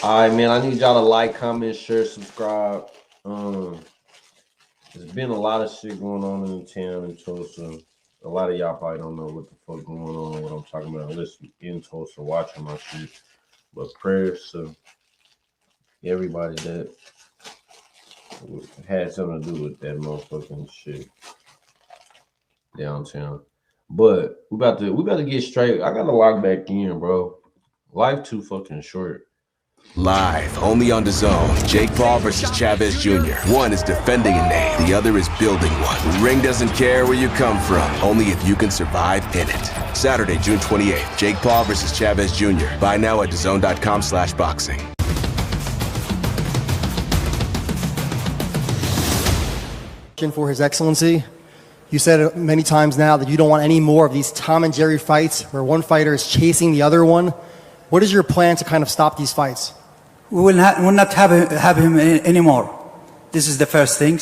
All right, man. I need y'all to like, comment, share, subscribe. There's been a lot of shit going on in the town in Tulsa. A lot of y'all probably don't know what the fuck going on, what I'm talking about, unless you in Tulsa watching my shit. But prayers to everybody that had something to do with that motherfucking shit downtown. But we about to get straight. I gotta lock back in, bro. Life too fucking short. Live, only on DAZN. Jake Paul versus Chavez Jr. One is defending a name, the other is building one. The ring doesn't care where you come from, only if you can survive in it. Saturday, June 28th, Jake Paul versus Chavez Jr. Buy now at DAZN.com/boxing. For His Excellency, you said many times now that you don't want any more of these Tom and Jerry fights where one fighter is chasing the other one. What is your plan to kind of stop these fights? We will not have him anymore. This is the first thing.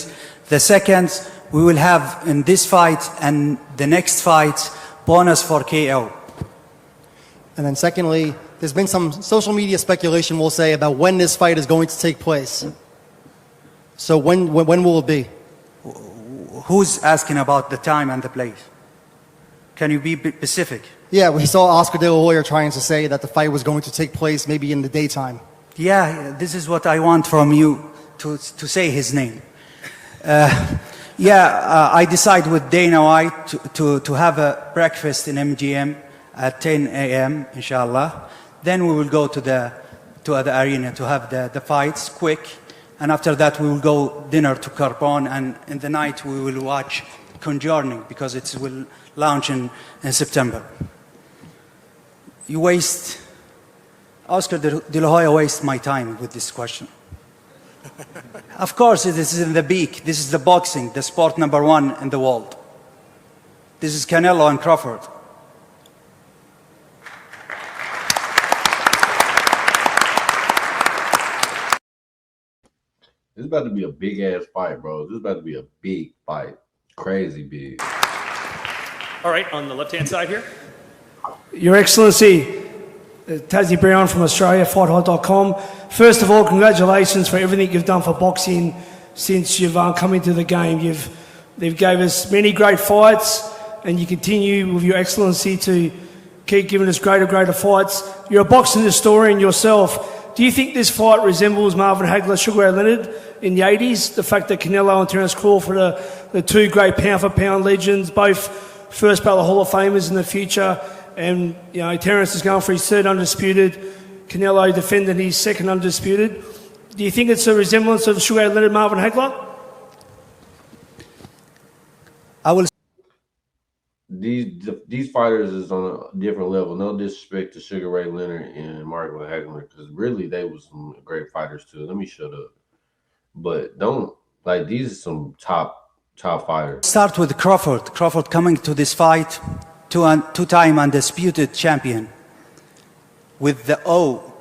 The second, we will have in this fight and the next fight bonus for KO. And then secondly, there's been some social media speculation, we'll say, about when this fight is going to take place. So when will it be? Who's asking about the time and the place? Can you be specific? Yeah, we saw Oscar De La Hoya trying to say that the fight was going to take place maybe in the daytime. Yeah, this is what I want from you, to say his name. I decide with Dana White to have a breakfast in MGM at 10 a.m., inshallah. Then we will go to the arena to have the fights quick. And after that, we will go dinner to Carbon, and in the night we will watch Conjuring because it will launch in September. Oscar De La Hoya wastes my time with this question. Of course, this is in the peak. This is the boxing, the sport number one in the world. This is Canelo and Crawford. This is about to be a big ass fight, bro. This is about to be a big fight. Crazy big. All right, on the left-hand side here. Your Excellency, Tassie Brown from Australia, FightHot.com. First of all, congratulations for everything you've done for boxing since you've come into the game. They've gave us many great fights, and you continue with Your Excellency to keep giving us greater fights. You're a boxing historian yourself. Do you think this fight resembles Marvin Hagler, Sugar Ray Leonard in the 80s? The fact that Canelo and Terence Crawford are the two great pound-for-pound legends, both first ballot Hall of Famers in the future. And, you know, Terence is going for his third undisputed. Canelo defended his second undisputed. Do you think it's a resemblance of Sugar Ray Leonard, Marvin Hagler? I will. These fighters is on a different level. No disrespect to Sugar Ray Leonard and Marvin Hagler, because really they was some great fighters too. Let me shut up. But these are some top fighters. Start with Crawford. Crawford coming to this fight, two-time undisputed champion, with the O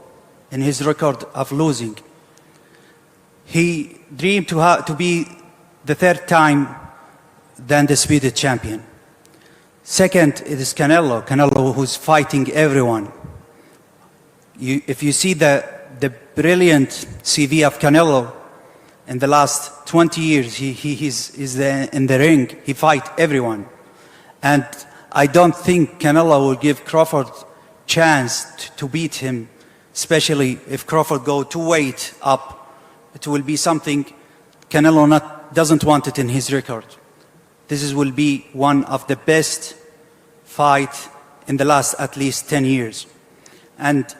in his record of losing. He dreamed to be the third time the undisputed champion. Second, it is Canelo who's fighting everyone. If you see the brilliant CV of Canelo in the last 20 years, he's in the ring, he fight everyone. And I don't think Canelo will give Crawford chance to beat him, especially if Crawford go 2 weight up. It will be something Canelo doesn't want it in his record. This will be one of the best fight in the last at least 10 years. And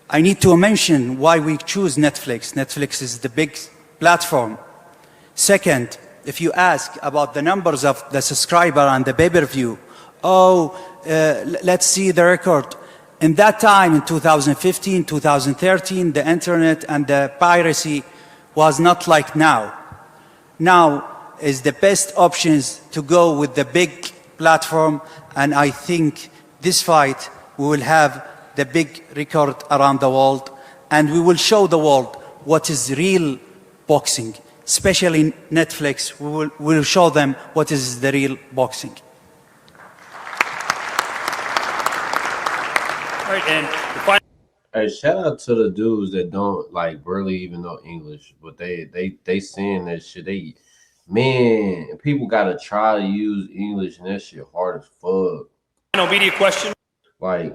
I need to mention why we choose Netflix. Netflix is the big platform. Second, if you ask about the numbers of the subscriber and the pay-per-view, let's see the record. In that time, in 2015, 2013, the internet and the piracy was not like now. Now is the best options to go with the big platform, and I think this fight we will have the big record around the world, and we will show the world what is real boxing. Especially Netflix, we will show them what is the real boxing. All right, and the final. Hey, shout out to the dudes that don't like barely even know English, but they saying that shit. Man, people gotta try to use English, and that shit hard as fuck. Final media question. Like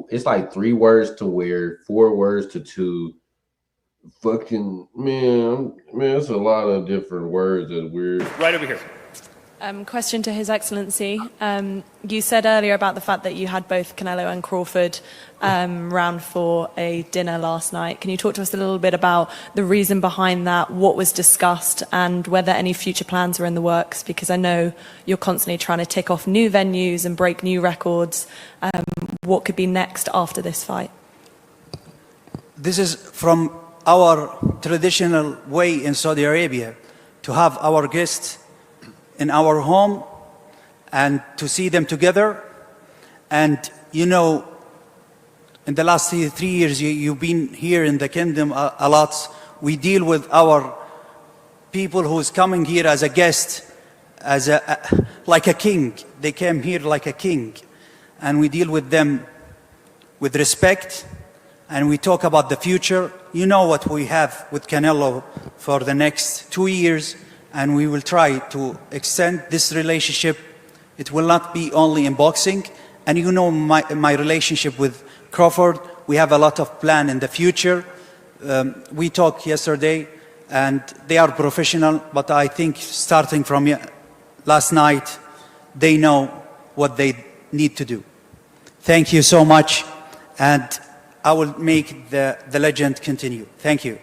it's like 3 words to wear, 4 words to two. Fucking man, it's a lot of different words that weird. Right over here. Question to His Excellency. You said earlier about the fact that you had both Canelo and Crawford round for a dinner last night. Can you talk to us a little bit about the reason behind that, what was discussed, and whether any future plans are in the works? Because I know you're constantly trying to tick off new venues and break new records. What could be next after this fight? This is from our traditional way in Saudi Arabia, to have our guests in our home and to see them together. And you know, in the last 3 years, you've been here in the kingdom a lot. We deal with our people who's coming here as a guest, as like a king. They came here like a king, and we deal with them with respect, and we talk about the future. You know what we have with Canelo for the next 2 years, and we will try to extend this relationship. It will not be only in boxing. And you know my relationship with Crawford. We have a lot of plan in the future. We talked yesterday, and they are professional, but I think starting from last night, they know what they need to do. Thank you so much, and I will make the legend continue. Thank you.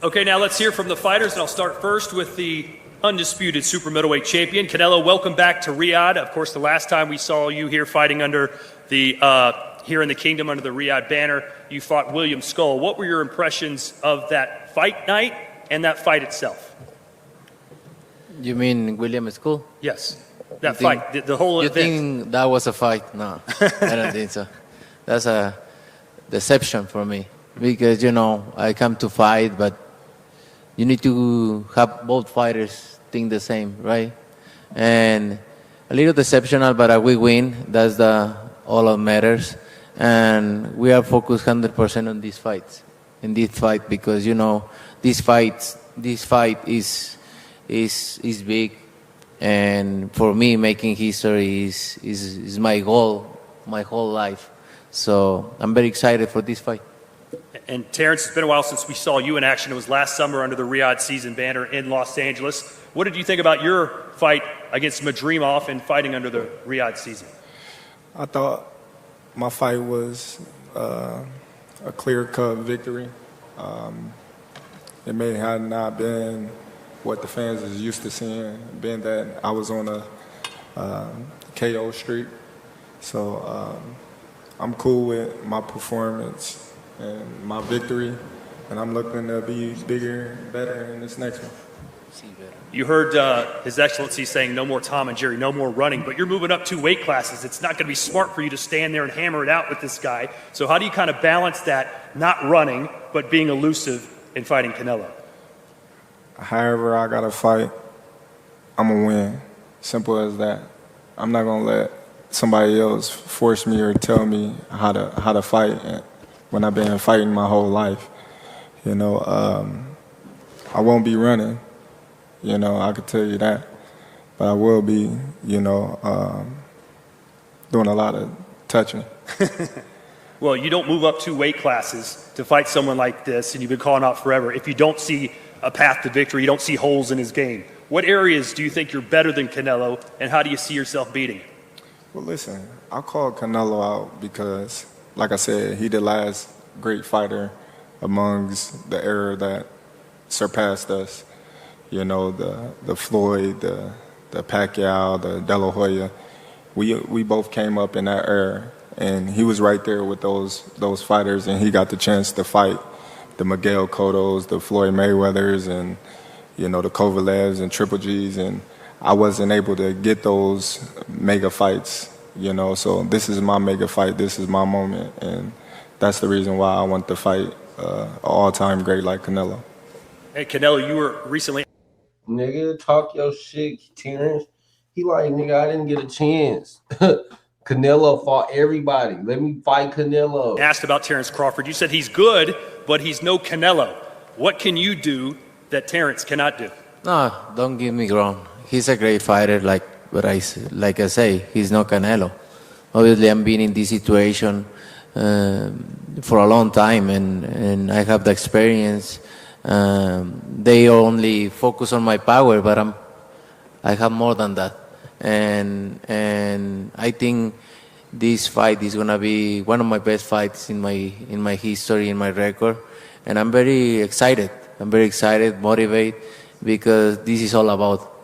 Okay, now let's hear from the fighters, and I'll start first with the undisputed super middleweight champion. Canelo, welcome back to Riyadh. Of course, the last time we saw you here fighting under the, here in the kingdom under the Riyadh banner, you fought William Skull. What were your impressions of that fight night and that fight itself? You mean William Skull? Yes, that fight, the whole event. You think that was a fight? No, I don't think so. That's a deception for me, because, you know, I come to fight, but you need to have both fighters think the same, right? And a little deceptional, but we win. That's all that matters. And we are focused 100% on these fights, in this fight, because, you know, this fight is big. And for me, making history is my goal, my whole life. So I'm very excited for this fight. And Terence, it's been a while since we saw you in action. It was last summer under the Riyadh season banner in Los Angeles. What did you think about your fight against Madrimov and fighting under the Riyadh season? I thought my fight was a clear-cut victory. It may have not been what the fans is used to seeing, being that I was on a KO streak. So I'm cool with my performance and my victory, and I'm looking to be bigger and better in this next one. You heard His Excellency saying no more Tom and Jerry, no more running, but you're moving up 2 weight classes. It's not going to be smart for you to stand there and hammer it out with this guy. So how do you kind of balance that, not running, but being elusive in fighting Canelo? However I got to fight, I'm going to win. Simple as that. I'm not going to let somebody else force me or tell me how to fight when I've been fighting my whole life. You know, I won't be running. You know, I could tell you that. But I will be, you know, doing a lot of touching. Well, you don't move up 2 weight classes to fight someone like this, and you've been calling out forever, if you don't see a path to victory, you don't see holes in his game. What areas do you think you're better than Canelo, and how do you see yourself beating him? Well, listen, I called Canelo out because, like I said, he the last great fighter amongst the era that surpassed us. You know, the Floyd, the Pacquiao, the De La Hoya. We both came up in that era, and he was right there with those fighters, and he got the chance to fight the Miguel Cottos, the Floyd Mayweathers, and, you know, the Kovalevs and Triple Gs, and I wasn't able to get those mega fights, you know, so this is my mega fight, this is my moment, and that's the reason why I want to fight an all-time great like Canelo. Hey, Canelo, you were recently... Nigga, talk your shit, Terence. He like, nigga, I didn't get a chance. Canelo fought everybody. Let me fight Canelo. Asked about Terence Crawford. You said he's good, but he's no Canelo. What can you do that Terence cannot do? No, don't get me wrong. He's a great fighter, like I say, he's no Canelo. Obviously, I'm been in this situation for a long time, and I have the experience. They only focus on my power, but I have more than that. And I think this fight is gonna be one of my best fights in my history, in my record, and I'm very excited. I'm very excited, motivated, because this is all about.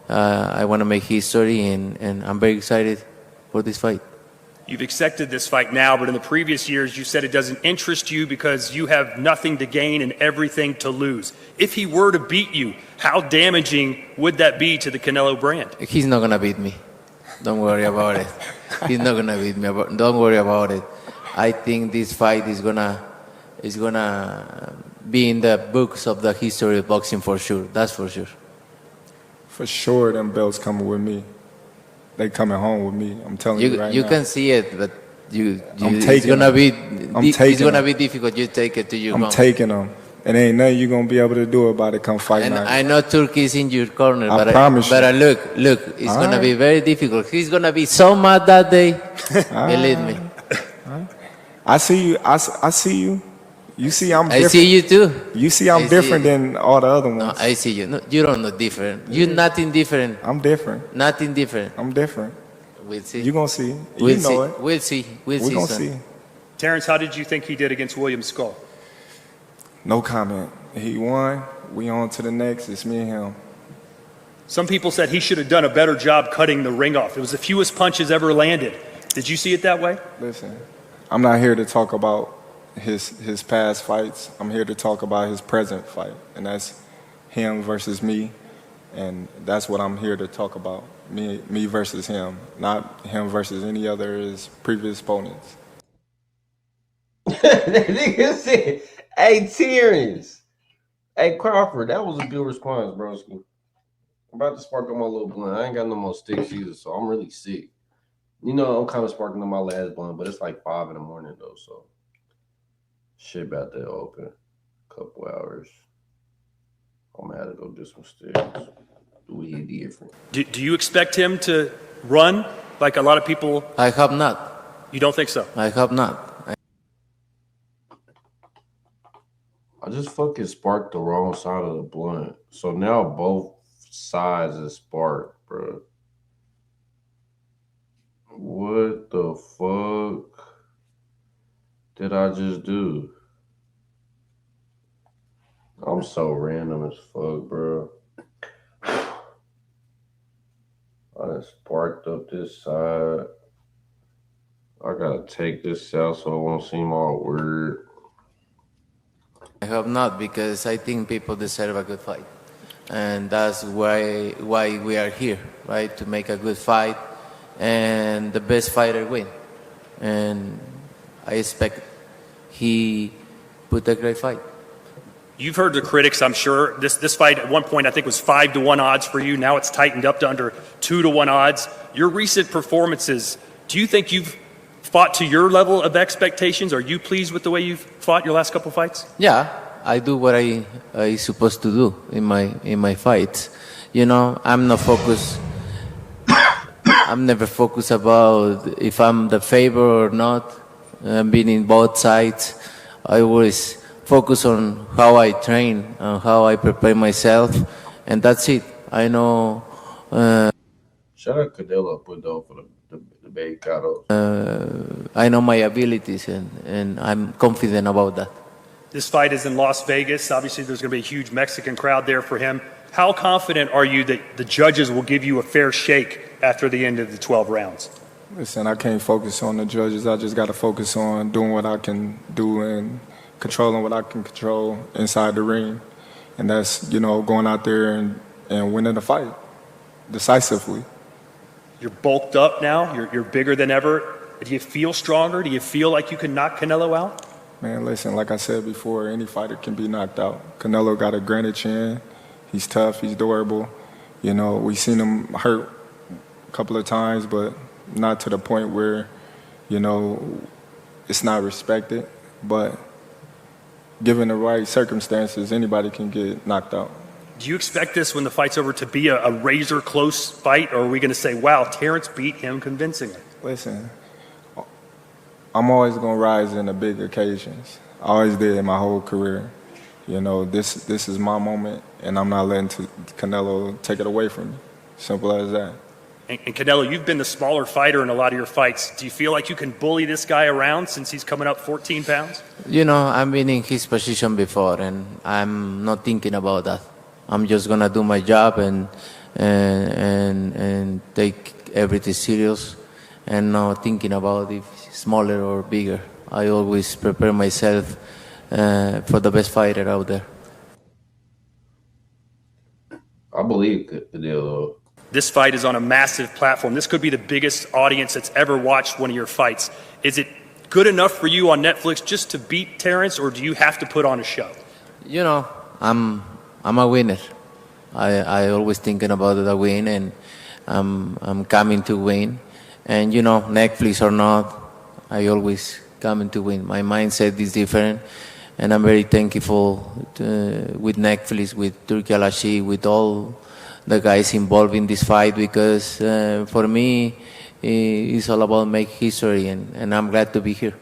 I want to make history, and I'm very excited for this fight. You've accepted this fight now, but in the previous years, you said it doesn't interest you because you have nothing to gain and everything to lose. If he were to beat you, how damaging would that be to the Canelo brand? He's not gonna beat me. Don't worry about it. He's not gonna beat me. Don't worry about it. I think this fight is gonna be in the books of the history of boxing for sure. That's for sure. For sure, them belts coming with me. They coming home with me. I'm telling you right now. You can see it, but it's gonna be difficult. You take it to your home. I'm taking them. It ain't nothing you gonna be able to do about it come fight night. I know Turkey is in your corner, I promise you. But look, it's gonna be very difficult. He's gonna be so mad that day. Believe me. I see you. I see you. You see I'm different. I see you too. You see I'm different than all the other ones. No, I see you. No, you don't know different. You're nothing different. I'm different. Nothing different. I'm different. We'll see. You gonna see. We'll you know see. it. We'll see. We see. gonna Son. see. Terence, how did you think he did against William Skull? No comment. He won. We on to the next. It's me and him. Some people said he should have done a better job cutting the ring off. It was the fewest punches ever landed. Did you see it that way? Listen, I'm not here to talk about his past fights. I'm here to talk about his present fight, and that's him versus me, and that's what I'm here to talk about. Me versus him, not him versus any other of his previous opponents. That nigga said, hey, Terence. Hey, Crawford, that was a good response, broski. I'm about to spark on my little blunt. I ain't got no more sticks either, so I'm really sick. You know, I'm kind of sparking on my last blunt, but it's like 5 in the morning, though, so shit about to open. Couple hours. I'm gonna have to go do some sticks. Do it different. Do you expect him to run like a lot of people? I hope not. You don't think so? I hope not. I just fucking sparked the wrong side of the blunt. So now both sides is sparked, bro. What the fuck did I just do? I'm so random as fuck, bro. I done sparked up this side. I gotta take this out so it won't seem all weird. I hope not, because I think people deserve a good fight, and that's why we are here, right? To make a good fight, and the best fighter win. And I expect he put a great fight. You've heard the critics, I'm sure. This fight at one point I think was 5-1 odds for you. Now it's tightened up to under 2-1 odds. Your recent performances, do you think you've fought to your level of expectations? Are you pleased with the way you've fought your last couple fights? Yeah, I do what I supposed to do in my fights. You know, I'm not focused. I'm never focused about if I'm the favor or not. I've been in both sides. I always focus on how I train and how I prepare myself, and that's it. I know. Shout out Canelo put though for the big caros. I know my abilities, and I'm confident about that. This fight is in Las Vegas. Obviously, there's going to be a huge Mexican crowd there for him. How confident are you that the judges will give you a fair shake after the end of the 12 rounds? Listen, I can't focus on the judges. I just got to focus on doing what I can do and controlling what I can control inside the ring. And that's, you know, going out there and winning the fight decisively. You're bulked up now. You're bigger than ever. Do you feel stronger? Do you feel like you can knock Canelo out? Man, listen, like I said before, any fighter can be knocked out. Canelo got a granite chin. He's tough. He's durable. You know, we've seen him hurt a couple of times, but not to the point where, you know, it's not respected. But given the right circumstances, anybody can get knocked out. Do you expect this when the fight's over to be a razor close fight, or are we going to say, wow, Terence beat him convincingly? Listen, I'm always going to rise in the big occasions. I always did in my whole career. You know, this is my moment, and I'm not letting Canelo take it away from me. Simple as that. And Canelo, you've been the smaller fighter in a lot of your fights. Do you feel like you can bully this guy around since he's coming up 14 pounds? You know, I've been in his position before, and I'm not thinking about that. I'm just gonna do my job and take everything serious, and not thinking about if smaller or bigger. I always prepare myself for the best fighter out there. I believe Canelo. This fight is on a massive platform. This could be the biggest audience that's ever watched one of your fights. Is it good enough for you on Netflix just to beat Terence, or do you have to put on a show? You know, I'm a winner. I always thinking about the win, and I'm coming to win. And you know, Netflix or not, I always coming to win. My mindset is different, and I'm very thankful with Netflix, with Turki Al-Ashi, with all the guys involved in this fight, because for me, it's all about make history, and I'm glad to be here.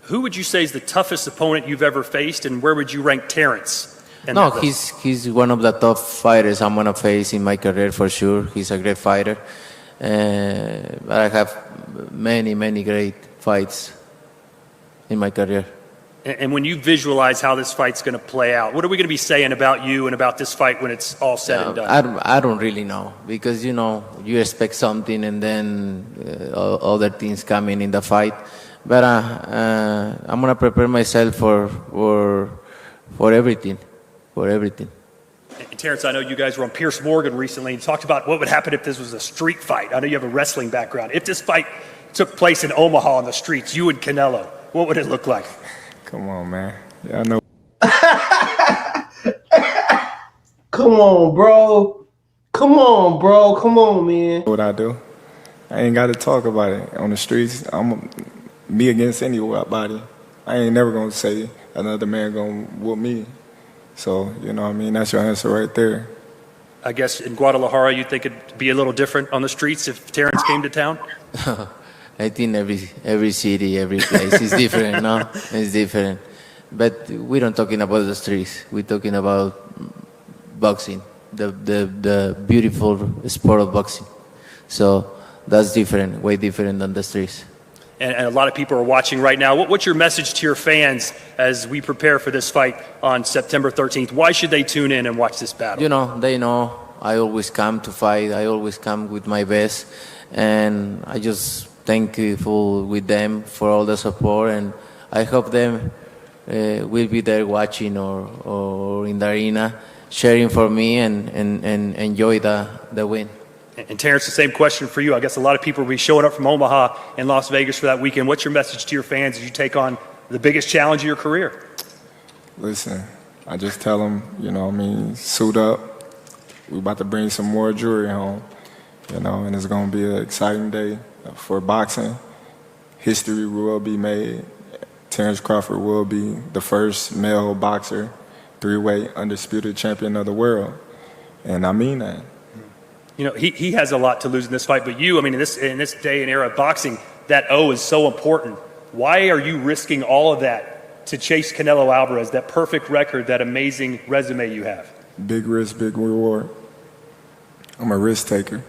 Who would you say is the toughest opponent you've ever faced, and where would you rank Terence? No, he's one of the top fighters I'm gonna face in my career for sure. He's a great fighter, but I have many great fights in my career. And when you visualize how this fight's going to play out, what are we going to be saying about you and about this fight when it's all said and done? I don't really know, because you know, you expect something and then other things come in the fight. But I'm gonna prepare myself for everything. And Terence, I know you guys were on Piers Morgan recently and talked about what would happen if this was a street fight. I know you have a wrestling background. If this fight took place in Omaha on the streets, you and Canelo, what would it look like? Come on, man. Yeah, I know. Come on, bro. Come on, man. What I do? I ain't got to talk about it on the streets. I'm me against anybody. I ain't never gonna say another man gonna whoop me. So, you know what I mean? That's your answer right there. I guess in Guadalajara, you think it'd be a little different on the streets if Terence came to town? I think every city, every place is different, no? It's different. But we don't talking about the streets. We're talking about boxing, the beautiful sport of boxing. So that's different, way different than the streets. And a lot of people are watching right now. What's your message to your fans as we prepare for this fight on September 13th? Why should they tune in and watch this battle? You know, they know I always come to fight. I always come with my best. And I just thankful with them for all the support. And I hope them will be there watching or in the arena, cheering for me and enjoy the win. And Terence, the same question for you. I guess a lot of people will be showing up from Omaha and Las Vegas for that weekend. What's your message to your fans as you take on the biggest challenge of your career? Listen, I just tell them, you know what I mean, suit up. We're about to bring some more jewelry home, you know, and it's going to be an exciting day for boxing. History will be made. Terence Crawford will be the first male boxer, three-weight undisputed champion of the world. And I mean that. You know, he has a lot to lose in this fight, but you, I mean, in this day and era of boxing, that O is so important. Why are you risking all of that to chase Canelo Alvarez, that perfect record, that amazing resume you have? Big risk, big reward. I'm a risk taker.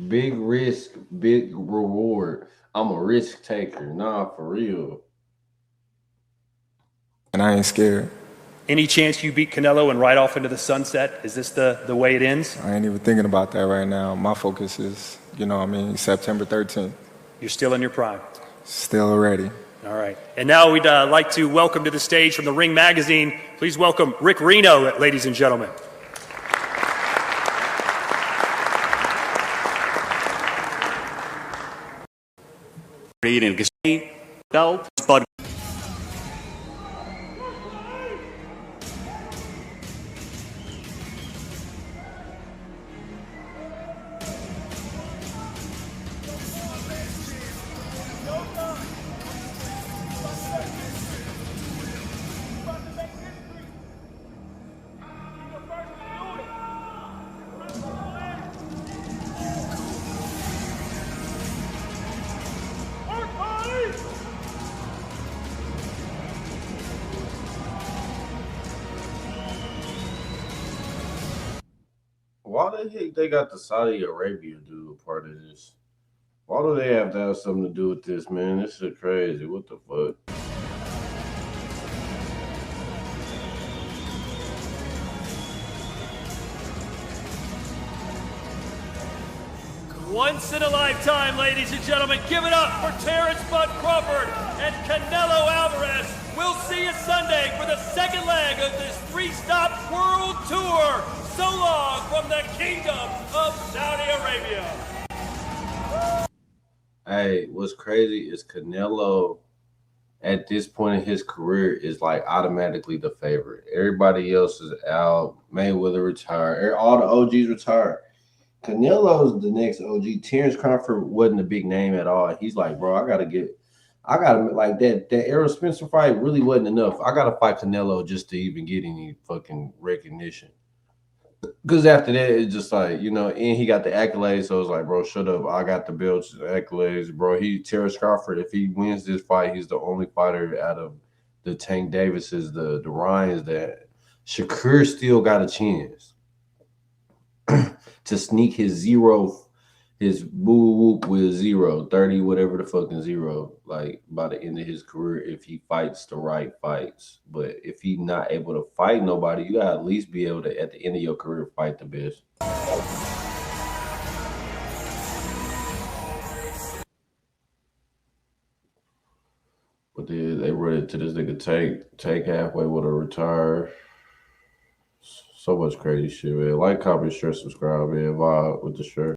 Big risk, big reward. I'm a risk taker. Nah, for real. And I ain't scared. Any chance you beat Canelo and ride off into the sunset? Is this the way it ends? I ain't even thinking about that right now. My focus is, you know what I mean, September 13th. You're still in your prime. Still ready. All right. And now we'd like to welcome to the stage from the Ring Magazine, please welcome Rick Reno, ladies and gentlemen. Why the heck they got the Saudi Arabia dude a part of this? Why do they have to have something to do with this, man? This is crazy. What the fuck? Once in a lifetime, ladies and gentlemen, give it up for Terence Bud Crawford and Canelo Alvarez. We'll see you Sunday for the second leg of this three-stop world tour. So long from the Kingdom of Saudi Arabia. Hey, what's crazy is Canelo at this point in his career is like automatically the favorite. Everybody else is out. Mayweather retired. All the OGs retired. Canelo's the next OG. Terence Crawford wasn't a big name at all. He's like, bro, I gotta like that Errol Spencer fight really wasn't enough. I gotta fight Canelo just to even get any fucking recognition. Because after that, it's just like, you know, and he got the accolades. So it's like, bro, shut up. I got the belts, the accolades, bro. Terence Crawford, if he wins this fight, he's the only fighter out of the Tank Davises, the Ryans, that Shakur still got a chance to sneak his boo whoop with 30, whatever the fucking zero, like by the end of his career, if he fights the right fights. But if he's not able to fight nobody, you gotta at least be able to, at the end of your career, fight the best. But they run it to this nigga take halfway with a retire. So much crazy shit, man. Like, comment, share, subscribe, man. Vibe with the shirt.